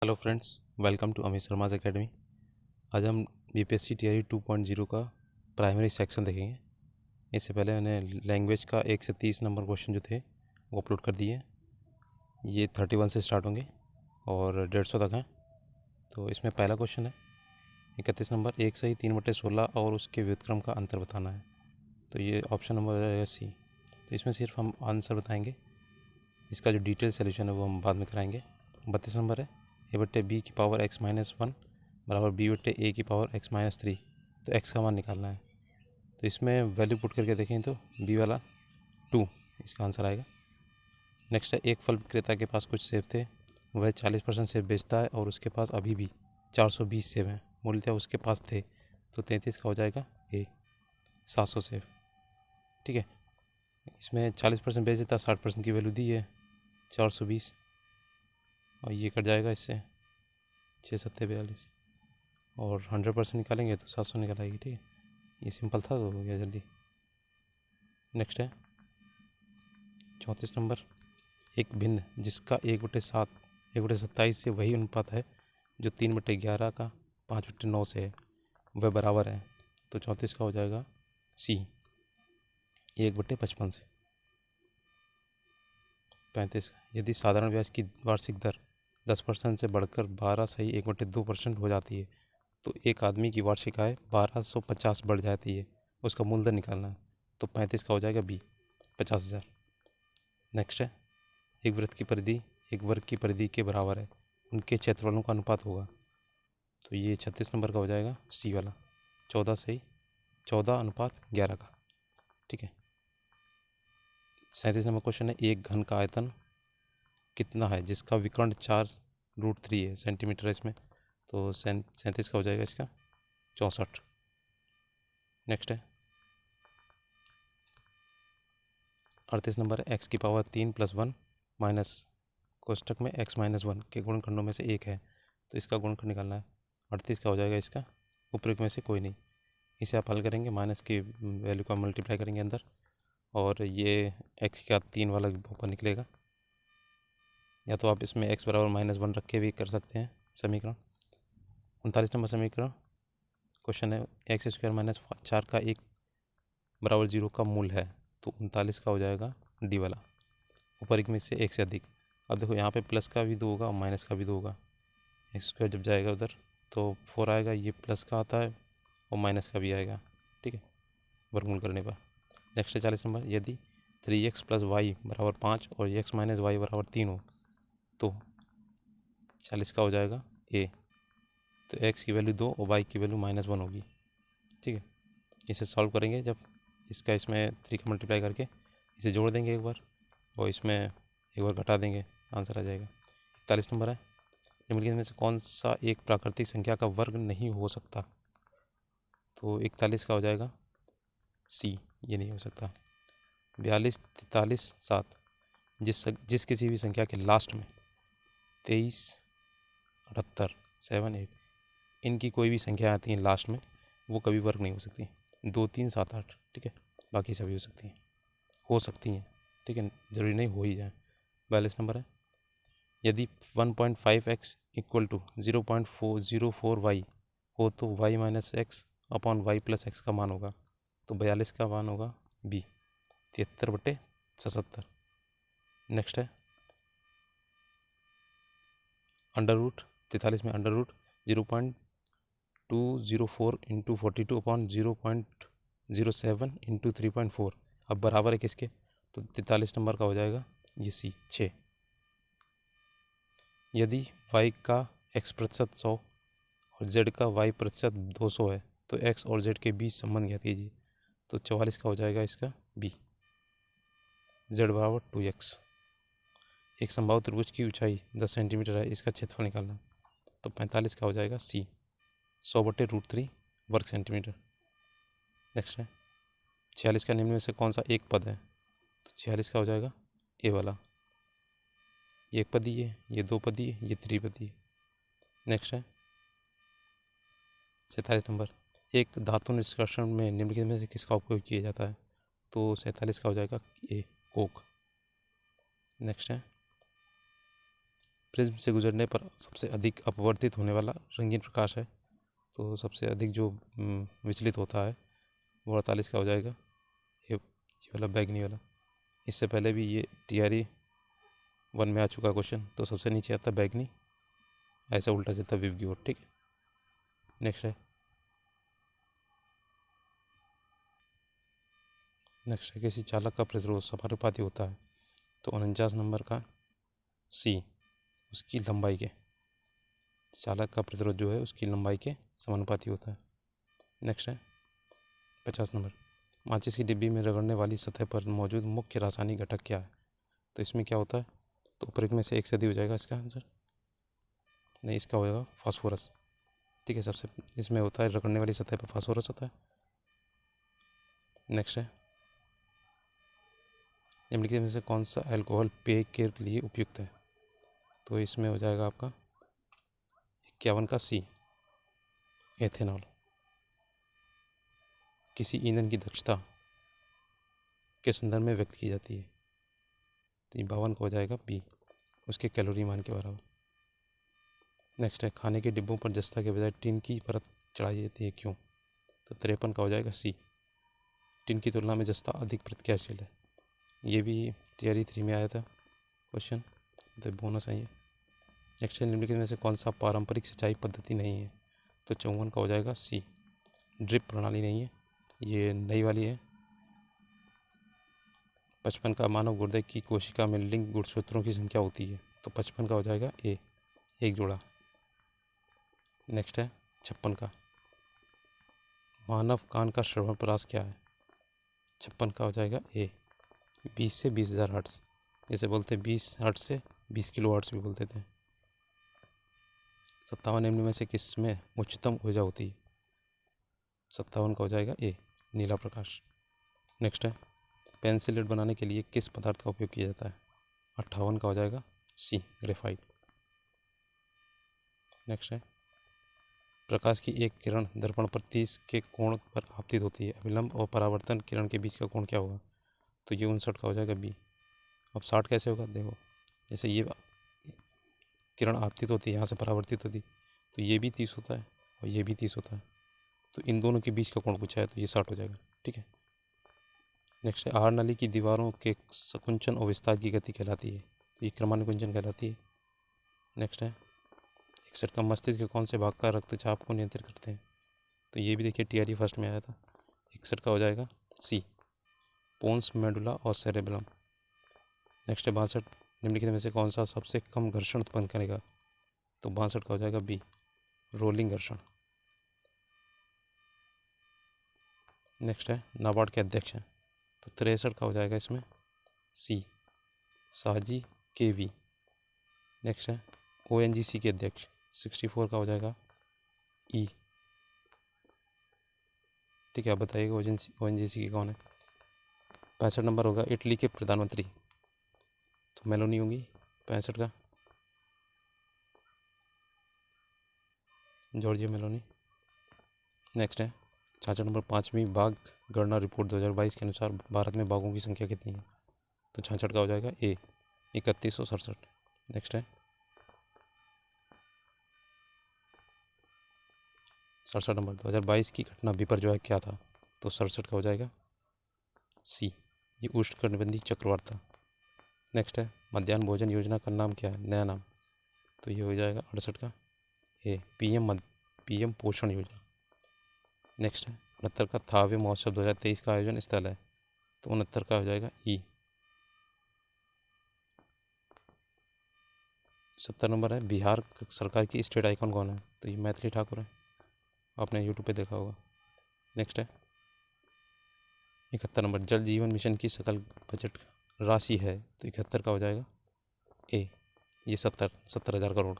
Hello friends, welcome to Amit Sharma's academy. आज हम BPSC TRE 2.0 का प्राइमरी सेक्शन देखेंगे। इससे पहले मैंने लैंग्वेज का 1 से 30 नंबर क्वेश्चन जो थे वो अपलोड कर दिए। ये 31 से स्टार्ट होंगे और 150 तक हैं। तो इसमें पहला क्वेश्चन है 31 नंबर, 1 सही 3/16 और उसके व्युत्क्रम का अंतर बताना है। तो ये ऑप्शन नंबर है सी। तो इसमें सिर्फ हम आंसर बताएंगे, इसका जो डिटेल सोल्यूशन है वो हम बाद में कराएंगे। 32 नंबर है a/b की पावर x-1 बराबर b/a की पावर x-3। तो x का मान निकालना है। तो इसमें वैल्यू पुट करके देखें तो b वाला 2 इसका आंसर आएगा। नेक्स्ट है, एक फल विक्रेता के पास कुछ सेब थे, वह 40% सेब बेचता है और उसके पास अभी भी 420 सेब हैं, मूलतः उसके पास थे। तो 33 का हो जाएगा ए 700 सेब। ठीक है, इसमें 40% बेच देता, 60% की वैल्यू दी है 420 और ये कट जाएगा इससे 6×7=42 और 100% निकालेंगे तो 700 निकल आएगी। ठीक है, ये सिंपल था तो हो गया जल्दी। नेक्स्ट है 34 नंबर, एक भिन्न जिसका 1/7 1/27 से वही अनुपात है जो 3/11 का 5/9 से है, वह बराबर है। तो 34 का हो जाएगा सी 1/55 से। 35, यदि साधारण ब्याज की वार्षिक दर 10% से बढ़कर 12 सही 1/2% हो जाती है तो एक आदमी की वार्षिक आय 1250 बढ़ जाती है, उसका मूलधन निकालना है। तो 35 का हो जाएगा बी 50,000। नेक्स्ट है, एक वृत्त की परिधि एक वर्ग की परिधि के बराबर है, उनके क्षेत्रफलों का अनुपात होगा। तो ये 36 नंबर का हो जाएगा सी वाला 14 सही 14:11 का। ठीक है, 37 नंबर क्वेश्चन है, एक घन का आयतन कितना है जिसका विकर्ण 4√3 है सेंटीमीटर है इसमें। तो 37 का हो जाएगा इसका 64। नेक्स्ट है 38 नंबर है, एक्स की पावर 3 + 1 माइनस कोष्टक में x-1 के गुणनखंडों में से एक है, तो इसका गुणनखंड निकालना है। 38 का हो जाएगा इसका उपरोक्त में से कोई नहीं। इसे आप हल करेंगे, माइनस की वैल्यू को मल्टीप्लाई करेंगे अंदर और ये x का 3 वाला ऊपर निकलेगा। या तो आप इसमें x = -1 रख के भी कर सकते हैं समीकरण। 39 नंबर समीकरण क्वेश्चन है, x² - 4 का 1 = 0 का मूल है। तो 39 का हो जाएगा डी वाला ऊपर में से एक से अधिक। अब देखो यहाँ पे प्लस का भी 2 होगा और माइनस का भी 2 होगा। x² जब जाएगा उधर तो 4 आएगा, ये प्लस का आता है और माइनस का भी आएगा। ठीक है, वर्गमूल करने पर। नेक्स्ट है 40 नंबर, यदि 3x + y = 5 और x - y = 3 हो तो 40 का हो जाएगा ए। तो x की वैल्यू 2 और y की वैल्यू -1 होगी। ठीक है, इसे सॉल्व करेंगे जब इसका इसमें 3 का मल्टीप्लाई करके इसे जोड़ देंगे एक बार और इसमें एक बार घटा देंगे, आंसर आ जाएगा। 41 नंबर है, निम्नलिखित में से कौन सा एक प्राकृतिक संख्या का वर्ग नहीं हो सकता। तो 41 का हो जाएगा सी, ये नहीं हो सकता। 42, 43, 7 जिस किसी भी संख्या के लास्ट में 23, 78, 7, 8 इनकी कोई भी संख्या आती है लास्ट में वो कभी वर्ग नहीं हो सकती। 2, 3, 7, 8 ठीक है, बाकी सभी हो सकती हैं। ठीक है, ज़रूरी नहीं हो ही जाए। 42 नंबर है, यदि 1.5x = 0.404y हो तो y - x/y + x का मान होगा। तो 42 का मान होगा बी 73/77। नेक्स्ट है अंडर रूट 43 में अंडर रूट 0.204 × 42/0.07 × 3.4 अब बराबर है किसके। तो 43 नंबर का हो जाएगा ये सी 6। यदि y का x% 100 और z का y% 200 है तो x और z के बीच संबंध ज्ञात कीजिए। तो 44 का हो जाएगा इसका बी z = 2x। एक समबाहु त्रिभुज की ऊंचाई 10 सेंटीमीटर है, इसका क्षेत्रफल निकालना। तो 45 का हो जाएगा सी 100/√3 वर्ग सेंटीमीटर। नेक्स्ट है 46 का निम्न में से कौन सा एक पद है। तो 46 का हो जाएगा ए वाला, ये एक पदी है, ये दो पदी है, ये त्रिपदी है। नेक्स्ट है 47 नंबर, एक धातु निष्कर्षण में निम्नलिखित में से किसका उपयोग किया जाता है। तो 47 का हो जाएगा ए कोक। नेक्स्ट है प्रिज्म से गुजरने पर सबसे अधिक अपवर्तित होने वाला रंगीन प्रकाश है। तो सबसे अधिक जो विचलित होता है वो 48 का हो जाएगा, ये वाला बैगनी वाला। इससे पहले भी ये TRE 1 में आ चुका क्वेश्चन। तो सबसे नीचे आता बैगनी, ऐसा उल्टा चलता विव की ओर। ठीक है, नेक्स्ट है किसी चालक का प्रतिरोध समानुपाती होता है। तो 49 नंबर का C, उसकी लंबाई के, चालक का प्रतिरोध जो है उसकी लंबाई के समानुपाती होता है। नेक्स्ट है 50 नंबर, माचिस की डिब्बी में रगड़ने वाली सतह पर मौजूद मुख्य रासायनिक घटक क्या है। तो इसमें क्या होता है, तो ऊपर में से एक से अधिक हो जाएगा इसका आंसर, नहीं इसका होगा फास्फोरस। ठीक है, सबसे इसमें होता है रगड़ने वाली सतह पर फास्फोरस होता है। नेक्स्ट है निम्नलिखित में से कौन सा अल्कोहल पेय के लिए उपयुक्त है। तो इसमें हो जाएगा आपका 51 का C, एथेनॉल। किसी ईंधन की दक्षता के संदर्भ में व्यक्त की जाती है। तो 52 का हो जाएगा B, उसके कैलोरी मान के बराबर। नेक्स्ट है खाने के डिब्बों पर जस्ता के बजाय टिन की परत चढ़ाई जाती है, क्यों। तो 53 का हो जाएगा C, टिन की तुलना में जस्ता अधिक प्रतिक्रियाशील है। ये भी TRE 3 में आया था क्वेश्चन, तो बोनस है ये। नेक्स्ट है निम्नलिखित में से कौन सा पारंपरिक सिंचाई पद्धति नहीं है। तो 54 का हो जाएगा C, ड्रिप प्रणाली नहीं है, ये नई वाली है। 55 का मानव गुर्दे की कोशिका में लिंग गुणसूत्रों की संख्या होती है। तो 55 का हो जाएगा A, एक जोड़ा। नेक्स्ट है 56 का, मानव कान का श्रवण परास क्या है। 56 का हो जाएगा A, 20 से 20,000 हर्ट्ज, जैसे बोलते 20 हर्ट्ज से 20 किलो हर्ट्ज भी बोलते थे। 57 निम्न में से किस में उच्चतम ऊर्जा होती है। 57 का हो जाएगा A, नीला प्रकाश। नेक्स्ट है पेंसिल लेड बनाने के लिए किस पदार्थ का उपयोग किया जाता है। 58 का हो जाएगा C, ग्रेफाइट। नेक्स्ट है प्रकाश की एक किरण दर्पण पर 30 के कोण पर आपतित होती है, अभिलंब और परावर्तन किरण के बीच का कोण क्या होगा। तो ये 59 का हो जाएगा B। अब 60 कैसे होगा, देखो जैसे ये किरण आपतित होती है, यहाँ से परावर्तित होती, तो ये भी 30 होता है और ये भी 30 होता है, तो इन दोनों के बीच का कोण पूछा है, तो ये 60 हो जाएगा। ठीक है, नेक्स्ट है आहार नली की दीवारों के संकुंचन और विस्तार की गति कहलाती है। तो ये क्रमानुकुंचन कहलाती है। नेक्स्ट है 61 का मस्तिष्क के कौन से भाग का रक्तचाप को नियंत्रित करते हैं। तो ये भी देखिए TRE फर्स्ट में आया था। 61 का हो जाएगा C, पोन्स, मेडुला और सेरेब्रम। नेक्स्ट है 62, निम्नलिखित में से कौन सा सबसे कम घर्षण उत्पन्न करेगा। तो 62 का हो जाएगा B, रोलिंग घर्षण। नेक्स्ट है नाबार्ड के अध्यक्ष हैं। तो 63 का हो जाएगा इसमें C, साहजी KV। नेक्स्ट है ONGC के अध्यक्ष। 64 का हो जाएगा E। ठीक है, आप बताइएगा ONGC की कौन है। 65 नंबर होगा इटली के प्रधानमंत्री। तो मेलोनी होंगी 65 का, जॉर्जिया मेलोनी। नेक्स्ट है 66 नंबर, 5वीं बाघ गणना रिपोर्ट 2022 के अनुसार भारत में बाघों की संख्या कितनी है। तो 66 का हो जाएगा A, 3167। नेक्स्ट है 67 नंबर, 2022 की घटना विपर्जय क्या था। तो 67 का हो जाएगा C, ये उष्णकटिबंधीय चक्रवात था। नेक्स्ट है मध्याह्न भोजन योजना का नाम क्या है, नया नाम। तो ये हो जाएगा 68 का A, PM पोषण योजना। नेक्स्ट है 69 का थावे महोत्सव 2023 का आयोजन स्थल है। तो 69 का हो जाएगा E। 70 नंबर है बिहार सरकार की स्टेट आइकॉन कौन है। तो ये मैथिली ठाकुर है, आपने यूट्यूब पे देखा होगा। नेक्स्ट है 71 नंबर, जल जीवन मिशन की सकल बजट राशि है। तो 71 का हो जाएगा A, ये 70,000 करोड़।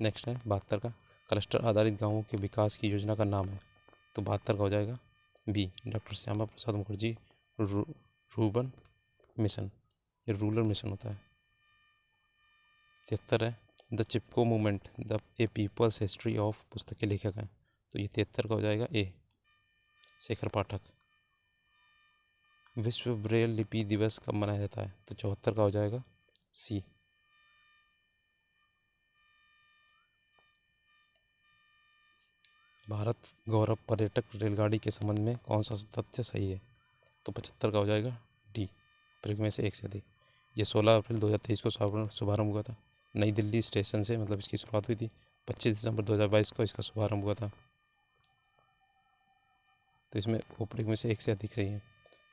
नेक्स्ट है 72 का क्लस्टर आधारित गाँवों के विकास की योजना का नाम है। तो 72 का हो जाएगा B, doctor Shyama Prasad Mukherjee rurban mission, ये रूरल मिशन होता है। 73 है the Chipko movement the a people's history of पुस्तक के लेखक हैं। तो ये 73 का हो जाएगा A, शेखर पाठक। विश्व ब्रेल लिपि दिवस कब मनाया जाता है। तो 74 का हो जाएगा C, भारत गौरव पर्यटक रेलगाड़ी के संबंध में कौन सा तथ्य सही है? तो 75 का हो जाएगा डी, उपरोक्त में से एक से अधिक। ये 16 अप्रैल 2023 को शुभारंभ हुआ था। नई दिल्ली स्टेशन से मतलब इसकी शुरुआत हुई थी। 25 दिसंबर 2022 को इसका शुभारंभ हुआ था। तो इसमें उपरोक्त में से एक से अधिक सही है।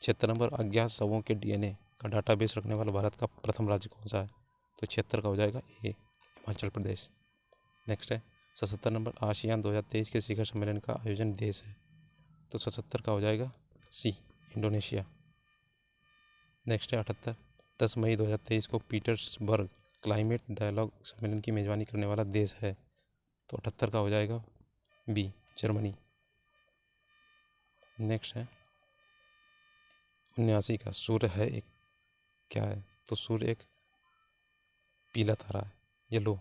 76 नंबर, अज्ञात शवों के डीएनए का डाटाबेस रखने वाला भारत का प्रथम राज्य कौन सा है? तो 76 का हो जाएगा ए, हिमाचल प्रदेश। नेक्स्ट है 77 नंबर, आसियान 2023 के शिखर सम्मेलन का आयोजन देश है। तो 77 का हो जाएगा सी, इंडोनेशिया। नेक्स्ट है 78, 10 मई 2023 को पीटर्सबर्ग क्लाइमेट डायलॉग सम्मेलन की मेजबानी करने वाला देश है। तो 78 का हो जाएगा बी, जर्मनी। नेक्स्ट है 79 का, सूर्य है एक क्या है? तो सूर्य एक पीला तारा है, येलो।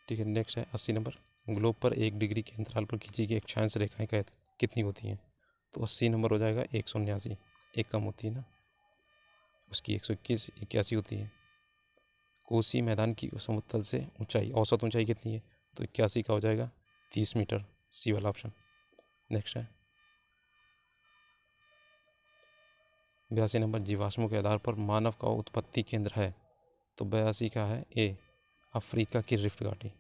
ठीक है। नेक्स्ट है 80 नंबर, ग्लोब पर 1 डिग्री के अंतराल पर खींची गई अक्षांश रेखाएं कितनी होती हैं? तो 80 नंबर हो जाएगा 179, एक कम होती है ना, उसकी 121 81 होती है। कोसी मैदान की समतल से ऊंचाई, औसत ऊंचाई कितनी है? तो 81 का हो जाएगा 30 मीटर, सी वाला ऑप्शन। नेक्स्ट है 82 नंबर, जीवाश्मों के आधार पर मानव का उत्पत्ति केंद्र है। तो 82 का है ए, अफ्रीका की रिफ्ट घाटी।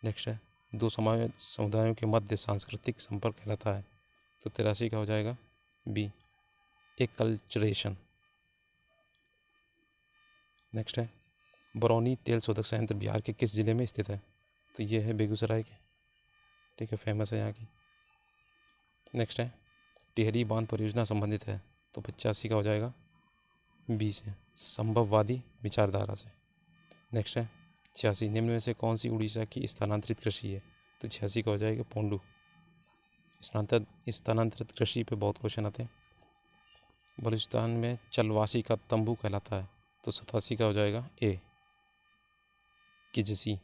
नेक्स्ट है 2 समुदायों के मध्य सांस्कृतिक संपर्क कहलाता है। तो 83 का हो जाएगा बी, एक कल्चरेशन। नेक्स्ट है बरौनी तेल शोधक संयंत्र बिहार के किस जिले में स्थित है? तो ये है बेगूसराय के। ठीक है, फेमस है यहाँ की। नेक्स्ट है टिहरी बांध परियोजना संबंधित है। तो 85 का हो जाएगा बी से, संभववादी विचारधारा से। नेक्स्ट है 86, निम्न में से कौन सी उड़ीसा की स्थानांतरित कृषि है? तो 86 का हो जाएगा पोंडू। स्थानांतरित कृषि पे बहुत क्वेश्चन आते हैं। बलूचिस्तान में चलवासी का तंबू कहलाता है। तो 87 का हो जाएगा ए, किजसी।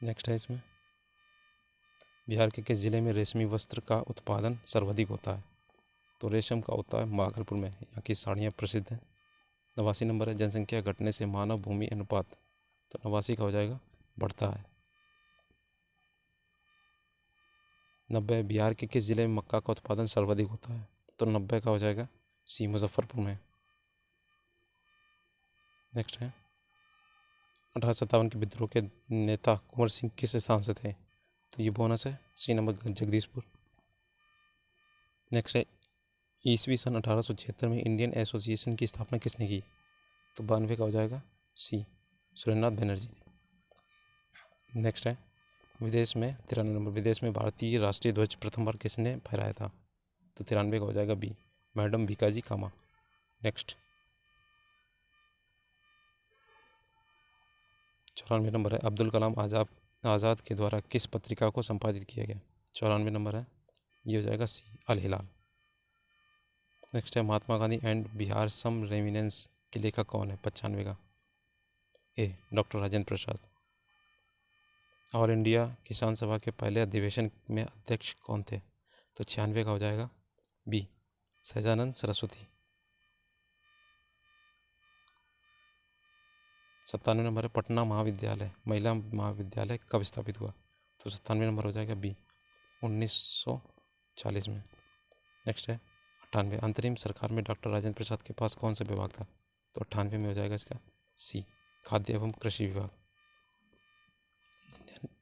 नेक्स्ट है इसमें बिहार के किस जिले में रेशमी वस्त्र का उत्पादन सर्वाधिक होता है? तो रेशम का होता है भागलपुर में, यहाँ की साड़ियाँ प्रसिद्ध हैं। 89 नंबर है, जनसंख्या घटने से मानव भूमि अनुपात। तो 89 का हो जाएगा बढ़ता है। 90, बिहार के किस जिले में मक्का का उत्पादन सर्वाधिक होता है? तो 90 का हो जाएगा सी, मुजफ्फरपुर में। नेक्स्ट है 1857 के विद्रोह के नेता कुंवर सिंह किस स्थान से थे? तो ये बोनस है, सी नंबर जगदीशपुर। नेक्स्ट है ईस्वी सन 1876 में इंडियन एसोसिएशन की स्थापना किसने की? तो 92 का हो जाएगा सी, सुरेंद्रनाथ बनर्जी। नेक्स्ट है विदेश में 93 नंबर, विदेश में भारतीय राष्ट्रीय ध्वज प्रथम बार किसने फहराया था? तो 93 का हो जाएगा बी, मैडम भीकाजी कामा। नेक्स्ट 94 नंबर है, अब्दुल कलाम आज़ाद के द्वारा किस पत्रिका को संपादित किया गया? 94 नंबर है, ये हो जाएगा सी, अल हिलाल। नेक्स्ट है Mahatma Gandhi and Bihar some reminiscence के लेखक कौन है? 95 का A, doctor Rajendra Prasad. All India Kisan Sabha के पहले अधिवेशन में अध्यक्ष कौन थे? तो 96 का हो जाएगा बी, सहजानंद सरस्वती। 97 नंबर है, पटना महाविद्यालय महिला महाविद्यालय कब स्थापित हुआ? तो 97 नंबर हो जाएगा बी, 1940 में। नेक्स्ट है 98, अंतरिम सरकार में डॉक्टर राजेंद्र प्रसाद के पास कौन सा विभाग था? तो 98 में हो जाएगा इसका सी, खाद्य एवं कृषि विभाग।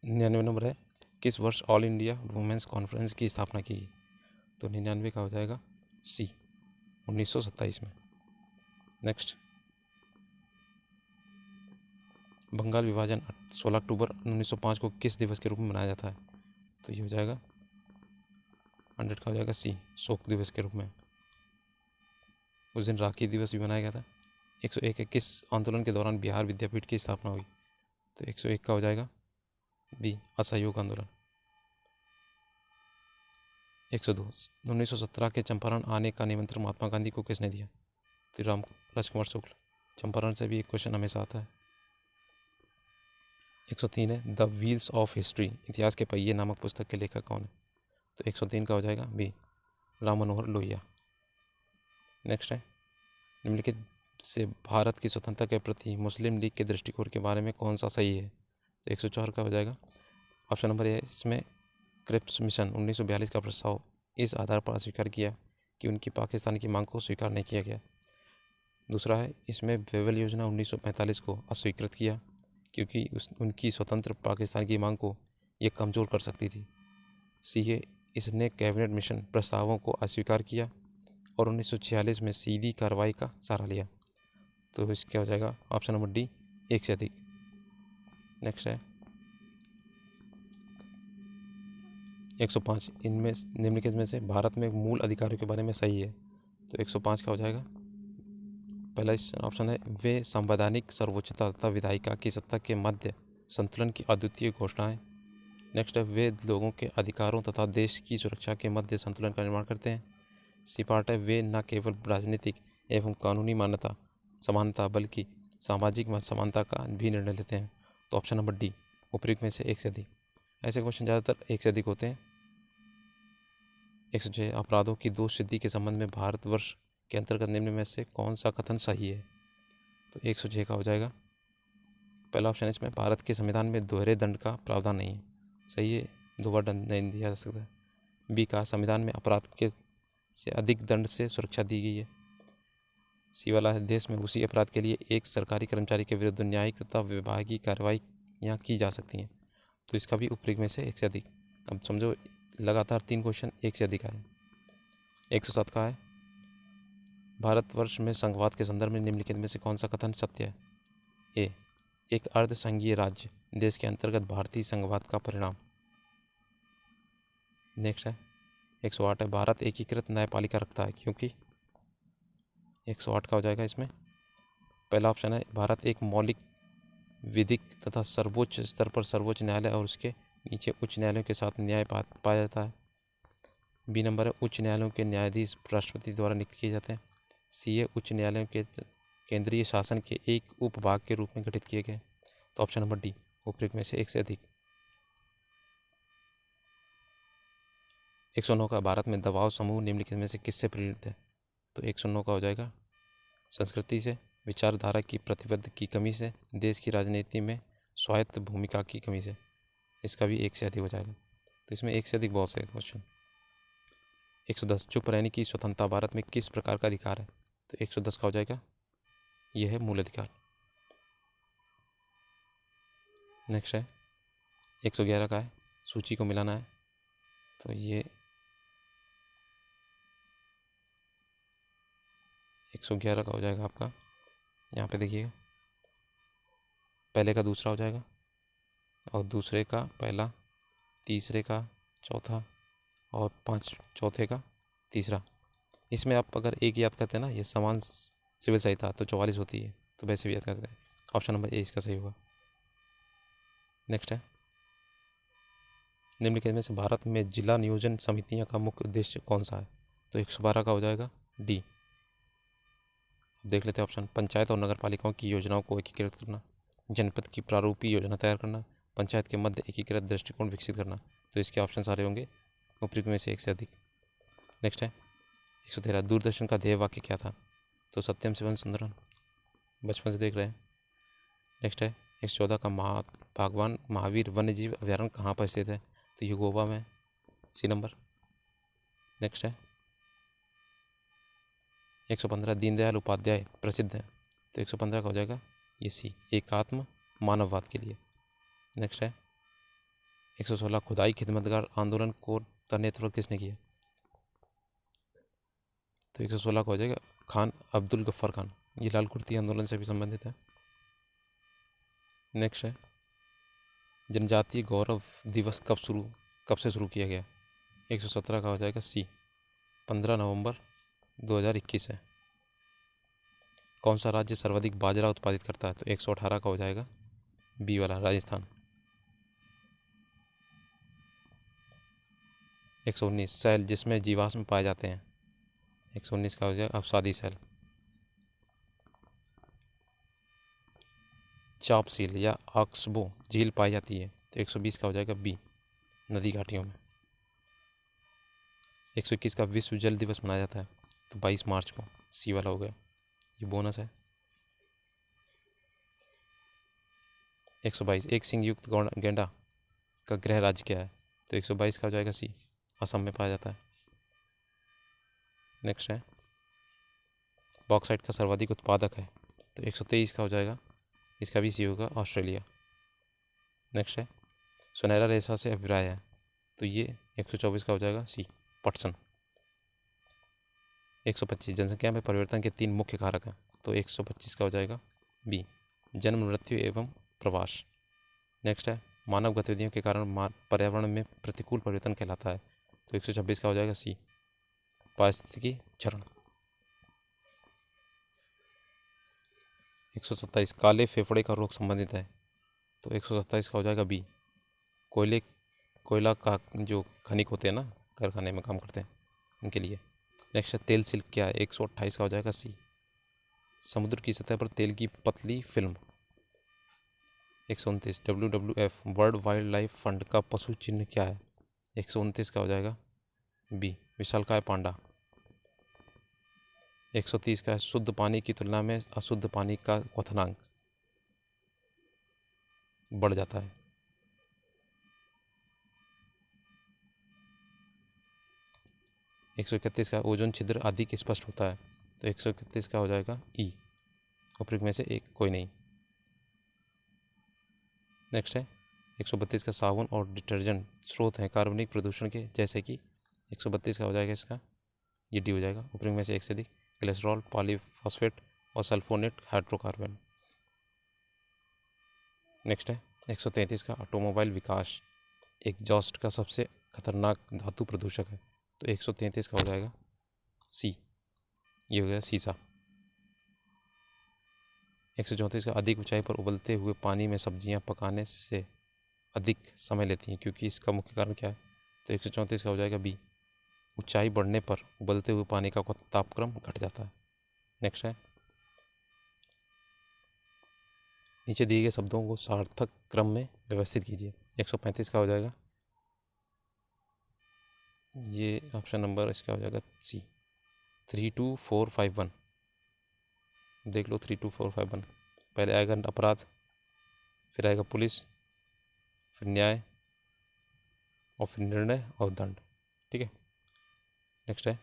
99 नंबर है, किस वर्ष ऑल इंडिया वुमेंस कॉन्फ्रेंस की स्थापना की? तो 99 का हो जाएगा सी, 1927 में। नेक्स्ट बंगाल विभाजन 16 अक्टूबर 1905 को किस दिवस के रूप में मनाया जाता है? तो ये हो जाएगा 100 का हो जाएगा सी, शोक दिवस के रूप में। उस दिन राखी दिवस भी मनाया गया था। 101 है, किस आंदोलन के दौरान बिहार विद्यापीठ की स्थापना हुई? तो 101 का हो जाएगा बी, असहयोग आंदोलन। 102, 1917 के चंपारण आने का निमंत्रण महात्मा गांधी को किसने दिया? तो राम राजकुमार शुक्ल। चंपारण से भी एक क्वेश्चन हमेशा आता है। 103 है, द व्हील्स ऑफ हिस्ट्री इतिहास के पहिए नामक पुस्तक के लेखक कौन है? तो 103 का हो जाएगा बी, राम मनोहर लोहिया। नेक्स्ट है निम्नलिखित से भारत की स्वतंत्रता के प्रति मुस्लिम लीग के दृष्टिकोण के बारे में कौन सा सही है? तो 104 का हो जाएगा ऑप्शन नंबर ए इसमें क्रिप्स मिशन 1942 का प्रस्ताव इस आधार पर अस्वीकार किया कि उनकी पाकिस्तान की मांग को स्वीकार नहीं किया गया। दूसरा है इसमें वेवल योजना 1945 को अस्वीकृत किया क्योंकि उनकी स्वतंत्र पाकिस्तान की मांग को ये कमज़ोर कर सकती थी। सी है इसने कैबिनेट मिशन प्रस्तावों को अस्वीकार किया और 1946 में सीधी कार्रवाई का सहारा लिया। तो इसका हो जाएगा ऑप्शन नंबर डी, एक से अधिक। नेक्स्ट है 105, इनमें निम्नलिखित में से भारत में मूल अधिकारों के बारे में सही है। तो 105 का हो जाएगा, पहला ऑप्शन है वे संवैधानिक सर्वोच्चता तथा विधायिका की सत्ता के मध्य संतुलन की अद्वितीय घोषणा है। नेक्स्ट है वे लोगों के अधिकारों तथा देश की सुरक्षा के मध्य संतुलन का निर्माण करते हैं। सी पार्ट है वे न केवल राजनीतिक एवं कानूनी मान्यता समानता बल्कि सामाजिक समानता का भी निर्णय लेते हैं। तो ऑप्शन नंबर डी, उपयुक्त में से एक से अधिक। ऐसे क्वेश्चन ज़्यादातर एक से अधिक होते हैं। 106, अपराधों की दोष सिद्धि के संबंध में भारतवर्ष के अंतर्गत निम्न में से कौन सा कथन सही है। तो 106 का हो जाएगा, पहला ऑप्शन है इसमें भारत के संविधान में दोहरे दंड का प्रावधान नहीं है। सही है, दो बार दंड नहीं दिया जा सकता। बी का संविधान में अपराध के से अधिक दंड से सुरक्षा दी गई है। सी वाला है देश में उसी अपराध के लिए एक सरकारी कर्मचारी के विरुद्ध न्यायिक तथा विभागीय कार्रवाई यहाँ की जा सकती हैं। तो इसका भी उपयुक्त में से एक से अधिक। अब समझो लगातार 3 क्वेश्चन एक से अधिक आए। 107 का है भारतवर्ष में संघवाद के संदर्भ में निम्नलिखित में से कौन सा कथन सत्य है। ए, एक अर्ध संघीय राज्य देश के अंतर्गत भारतीय संघवाद का परिणाम। नेक्स्ट है 108 है भारत एकीकृत न्यायपालिका रखता है क्योंकि। 108 का हो जाएगा इसमें पहला ऑप्शन है भारत एक मौलिक विधिक तथा सर्वोच्च स्तर पर सर्वोच्च न्यायालय और उसके नीचे उच्च न्यायालयों के साथ न्याय पाया जाता है। बी नंबर है उच्च न्यायालयों के न्यायाधीश राष्ट्रपति द्वारा नियुक्त किए जाते हैं। सी है उच्च न्यायालयों के केंद्रीय शासन के एक उपभाग के रूप में गठित किए गए। तो ऑप्शन नंबर डी, उपयुक्त में से एक से अधिक। 109 का भारत में दबाव समूह निम्नलिखित में से किससे प्रेरित है। तो 109 का हो जाएगा संस्कृति से, विचारधारा की प्रतिबद्ध की कमी से, देश की राजनीति में स्वायत्त भूमिका की कमी से। इसका भी एक से अधिक हो जाएगा। तो इसमें एक से अधिक बहुत से क्वेश्चन। 110 चुप रहने की स्वतंत्रता भारत में किस प्रकार का अधिकार है। तो 110 का हो जाएगा यह है मूल अधिकार। नेक्स्ट है 111 का है सूची को मिलाना है। तो ये 111 का हो जाएगा आपका, यहाँ पे देखिएगा पहले का दूसरा हो जाएगा और दूसरे का पहला, तीसरे का चौथा और चौथे का तीसरा। इसमें आप अगर एक याद करते हैं ना, ये समान सिविल संहिता तो 44 होती है, तो वैसे भी याद करते हैं। ऑप्शन नंबर ए इसका सही होगा। नेक्स्ट है निम्नलिखित में से भारत में जिला नियोजन समितियां का मुख्य उद्देश्य कौन सा है। तो 112 का हो जाएगा डी। देख लेते हैं ऑप्शन। पंचायत और नगर पालिकाओं की योजनाओं को एकीकृत करना, जनपद की प्रारूपी योजना तैयार करना, पंचायत के मध्य एकीकृत दृष्टिकोण विकसित करना। तो इसके ऑप्शन सारे होंगे उपयुक्त में से एक से अधिक। नेक्स्ट है 113 दूरदर्शन का ध्येय वाक्य क्या था। तो सत्यम शिवम सुंदरम, बचपन से देख रहे हैं। नेक्स्ट है 114 का भगवान महावीर वन्य जीव अभ्यारण्य कहाँ पर स्थित है। तो ये गोवा में, सी नंबर। नेक्स्ट है 115 दीनदयाल उपाध्याय प्रसिद्ध है। तो 115 का हो जाएगा ये सी, एकात्म मानववाद के लिए। नेक्स्ट है 116 खुदाई खिदमतगार आंदोलन का नेतृत्व किसने किया। तो 116 का हो जाएगा खान अब्दुल गफ्फार खान, ये लाल कुर्ती आंदोलन से भी संबंधित है। नेक्स्ट है जनजातीय गौरव दिवस कब से शुरू किया गया। 117 का हो जाएगा सी, 15 नवंबर 2021 है। कौन सा राज्य सर्वाधिक बाजरा उत्पादित करता है। तो 118 का हो जाएगा बी वाला, राजस्थान। 119 सेल जिसमें जीवाश्म पाए जाते हैं। 119 का हो जाएगा अवसादी सेल। चाप सील या ऑक्सबो झील पाई जाती है। तो 120 का हो जाएगा बी, नदी घाटियों में। 121 का विश्व जल दिवस मनाया जाता है। तो 22 मार्च को, सी वाला हो गया, ये बोनस है। 122 एक सिंह युक्त गेंडा का गृह राज्य क्या है? तो 122 का हो जाएगा सी, असम में पाया जाता है। नेक्स्ट है बॉक्साइट का सर्वाधिक उत्पादक है, तो 123 का हो जाएगा, इसका भी सी होगा, ऑस्ट्रेलिया। नेक्स्ट है सुनहरा रेशा से अभिप्राय है, तो ये 124 का हो जाएगा सी, पटसन। 125 जनसंख्या में परिवर्तन के 3 मुख्य कारक हैं, तो 125 का हो जाएगा बी, जन्म, मृत्यु एवं प्रवास। नेक्स्ट है मानव गतिविधियों के कारण पर्यावरण में प्रतिकूल परिवर्तन कहलाता है, तो 126 का हो जाएगा सी, पारिस्थितिकी क्षरण। 127 काले फेफड़े का रोग संबंधित है, तो 127 का हो जाएगा बी, कोयला का जो खनिक होते हैं ना, कारखाने में काम करते हैं उनके लिए। नेक्स्ट है तेल सिल्क क्या है, 128 का हो जाएगा सी, समुद्र की सतह पर तेल की पतली film. 129 WWF world wild life fund का पशु चिन्ह क्या है, 129 का हो जाएगा बी, विशालकाय पांडा। 130 का है शुद्ध पानी की तुलना में अशुद्ध पानी का क्वथनांक बढ़ जाता है। 131 का ओजोन छिद्र अधिक स्पष्ट होता है, तो 131 का हो जाएगा ई, उपरोक्त में से एक कोई नहीं। नेक्स्ट है 132 का साबुन और डिटर्जेंट स्रोत हैं कार्बनिक प्रदूषण के, जैसे कि 132 का हो जाएगा इसका, ये डी हो जाएगा, उपरोक्त में से एक से अधिक ग्लिसरॉल, पॉलीफॉस्फेट और सल्फोनेट हाइड्रोकार्बन। नेक्स्ट है 133 का ऑटोमोबाइल विकास एग्जॉस्ट का सबसे खतरनाक धातु प्रदूषक है, तो 133 का हो जाएगा सी, ये हो गया सीसा। 134 का अधिक ऊंचाई पर उबलते हुए पानी में सब्जियां पकाने से अधिक समय लेती हैं, क्योंकि इसका मुख्य कारण क्या है, तो 134 का हो जाएगा बी, ऊंचाई बढ़ने पर उबलते हुए पानी का तापक्रम घट जाता है। नेक्स्ट है नीचे दिए गए शब्दों को सार्थक क्रम में व्यवस्थित कीजिए। 135 का हो जाएगा, ये ऑप्शन नंबर इसका हो जाएगा सी, 32451। देख लो 32451, पहले आएगा अपराध, फिर आएगा पुलिस, फिर न्याय और फिर निर्णय और दंड। ठीक है। नेक्स्ट है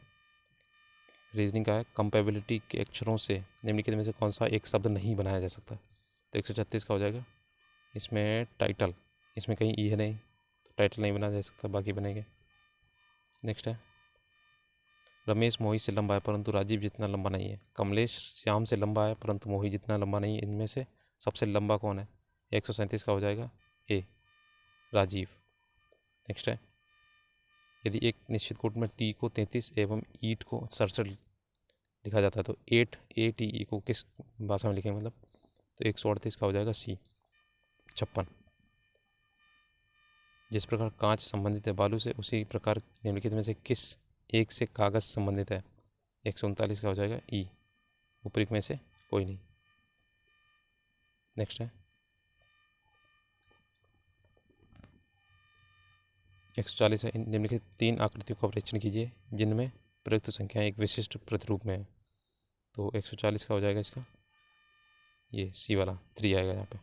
रीजनिंग का है कंपेबिलिटी के अक्षरों से निम्नलिखित में से कौन सा एक शब्द नहीं बनाया जा सकता, तो 136 का हो जाएगा, इसमें टाइटल, इसमें कहीं ई है नहीं, तो टाइटल नहीं बनाया जा सकता, बाकी बनेंगे। नेक्स्ट है रमेश मोहित से लंबा है परंतु राजीव जितना लंबा नहीं है, कमलेश श्याम से लंबा है परंतु मोहित जितना लंबा नहीं है, इनमें से सबसे लंबा कौन है, 137 का हो जाएगा ए, राजीव। नेक्स्ट है यदि एक निश्चित कोट में टी को 33 एवं ईट को 67 लिखा जाता है, तो 8 को किस भाषा में लिखेंगे, मतलब, तो 138 का हो जाएगा सी, 56। जिस प्रकार कांच संबंधित है बालू से, उसी प्रकार निम्नलिखित में से किस एक से कागज संबंधित है, 139 का हो जाएगा ई, ऊपरी में से कोई नहीं। नेक्स्ट है 140 है निम्नलिखित 3 आकृतियों का परीक्षण कीजिए जिनमें प्रयुक्त संख्याएं एक विशिष्ट प्रतिरूप में है, तो 140 का हो जाएगा इसका, ये सी वाला 3 आएगा यहाँ पे।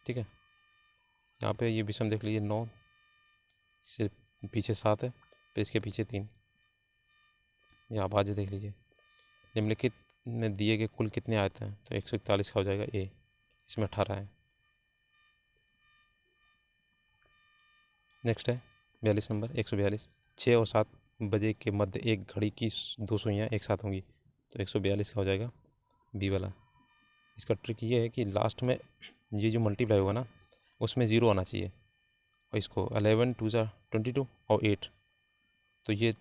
ठीक है, यहाँ पे ये विषम देख लीजिए, 9 से पीछे 7 है, फिर इसके पीछे 3, ये आप आज देख लीजिए। निम्नलिखित में दिए गए कुल कितने आयत हैं, तो 141 का हो जाएगा ए, इसमें 18 है। नेक्स्ट है 42 नंबर, 142 6 और 7 बजे के मध्य एक घड़ी की 2 सुइयाँ एक साथ होंगी, तो 142 का हो जाएगा बी वाला। इसका ट्रिक ये है कि लास्ट में ये जो मल्टीप्लाई होगा ना, उसमें ज़ीरो आना चाहिए, और इसको 11 2 जा 22 और 8, तो ये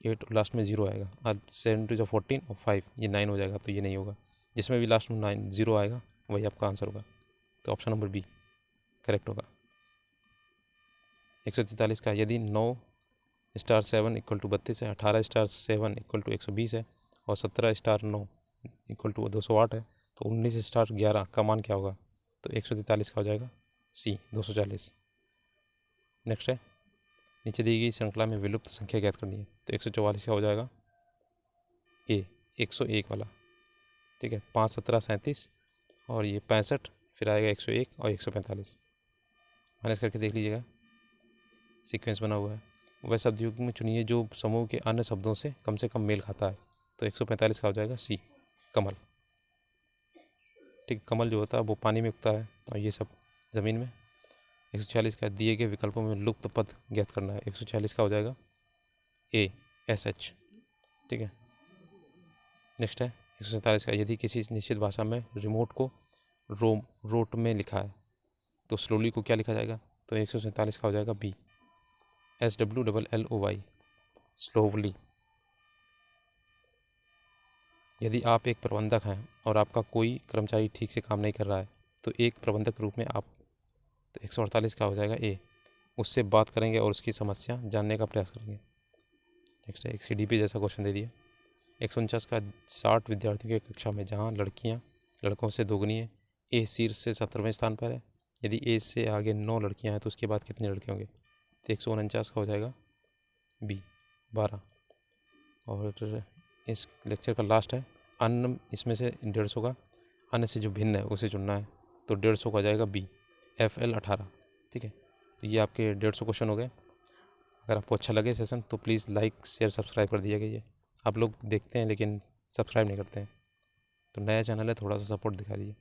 8 लास्ट में ज़ीरो आएगा, और 7 2 जा 14 और 5 ये 9 हो जाएगा, तो ये नहीं होगा, जिसमें भी लास्ट में 9 ज़ीरो आएगा वही आपका आंसर होगा, तो ऑप्शन नंबर बी करेक्ट होगा। 143 का यदि 9 स्टार 7 इक्वल टू 32 है, 18 स्टार 7 इक्वल टू 120 है, और 17 स्टार 9 इक्वल टू 208 है, तो 19 स्टार 11 का मान क्या होगा, तो 143 का हो जाएगा सी, 240। नेक्स्ट है नीचे दी गई श्रृंखला में विलुप्त संख्या ज्ञात करनी है, तो 144 का हो जाएगा ए, 101 वाला। ठीक है, 5 17 37 और ये 65, फिर आएगा 101 और 145, माइनस करके देख लीजिएगा, सीक्वेंस बना हुआ है। वह शब्द युग्म चुनिए जो समूह के अन्य शब्दों से कम मेल खाता है। तो 145 का हो जाएगा सी, कमल। ठीक, कमल जो होता है वो पानी में उगता है और ये सब ज़मीन में। 146 का दिए गए विकल्पों में लुप्त पद ज्ञात करना है। 146 का हो जाएगा ए, SH। ठीक है, नेक्स्ट है 147 का, यदि किसी निश्चित भाषा में रिमोट को रोट में लिखा है तो स्लोली को क्या लिखा जाएगा? तो 147 का हो जाएगा बी, SWLLOY, स्लोवली। यदि आप एक प्रबंधक हैं और आपका कोई कर्मचारी ठीक से काम नहीं कर रहा है तो एक प्रबंधक के रूप में आप, तो 148 का हो जाएगा ए, उससे बात करेंगे और उसकी समस्या जानने का प्रयास करेंगे। नेक्स्ट है एक CDP जैसा क्वेश्चन दे दिया। 149 का, 60 विद्यार्थियों की कक्षा में जहां लड़कियां लड़कों से दोगुनी है, ए शीर्ष से 17वें स्थान पर है। यदि ए से आगे 9 लड़कियां हैं तो उसके बाद कितने लड़के होंगे? तो 149 का हो जाएगा बी, 12। और इस लेक्चर का लास्ट है अन्य, इसमें से 150 का अन्य से जो भिन्न है उसे चुनना है। तो 150 का हो जाएगा बी, FL 18। ठीक है, तो ये आपके 150 क्वेश्चन हो गए। अगर आपको अच्छा लगे सेशन तो प्लीज़ लाइक शेयर सब्सक्राइब कर दिया गया। आप लोग देखते हैं लेकिन सब्सक्राइब नहीं करते हैं, तो नया चैनल है, थोड़ा सा सपोर्ट दिखा दीजिए।